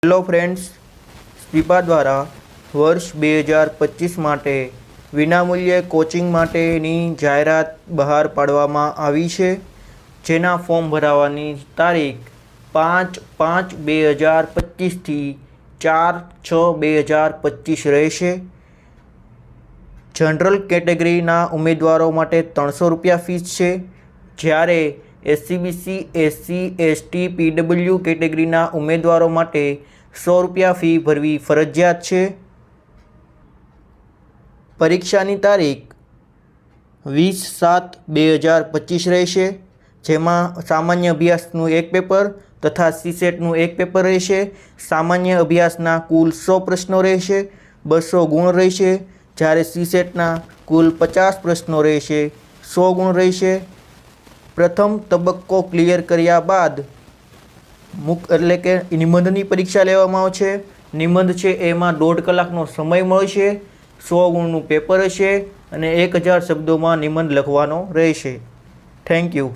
Hello friends, SPIPA દ્વારા વર્ષ 2025 માટે વિનામૂલ્યે કોચિંગ માટેની જાહેરાત બહાર પાડવામાં આવી છે, જેના ફોર્મ ભરાવાની તારીખ 5/5/2025 થી 4/6/2025 રહેશે। જનરલ કેટેગરીના ઉમેદવારો માટે 300 રૂપિયા ફીસ છે, જ્યારે SCBC, SC, ST, PW કેટેગરીના ઉમેદવારો માટે 100 રૂપિયા ફી ભરવી ફરજિયાત છે। પરીક્ષાની તારીખ 20/7/2025 રહેશે, જેમાં સામાન્ય અભ્યાસનું એક પેપર તથા CSETનું એક પેપર રહેશે। સામાન્ય અભ્યાસના કુલ 100 પ્રશ્નો રહેશે, 200 ગુણ રહેશે, જ્યારે CSETના કુલ 50 પ્રશ્નો રહેશે, 100 ગુણ રહેશે। પ્રથમ તબક્કો ક્લિયર કર્યા બાદ એટલે કે નિબંધની પરીક્ષા લેવામાં આવશે। નિબંધ છે એમાં 1.5 કલાકનો સમય મળશે, 100 ગુણનું પેપર હશે અને 1000 શબ્દોમાં નિબંધ લખવાનો રહેશે। Thank you.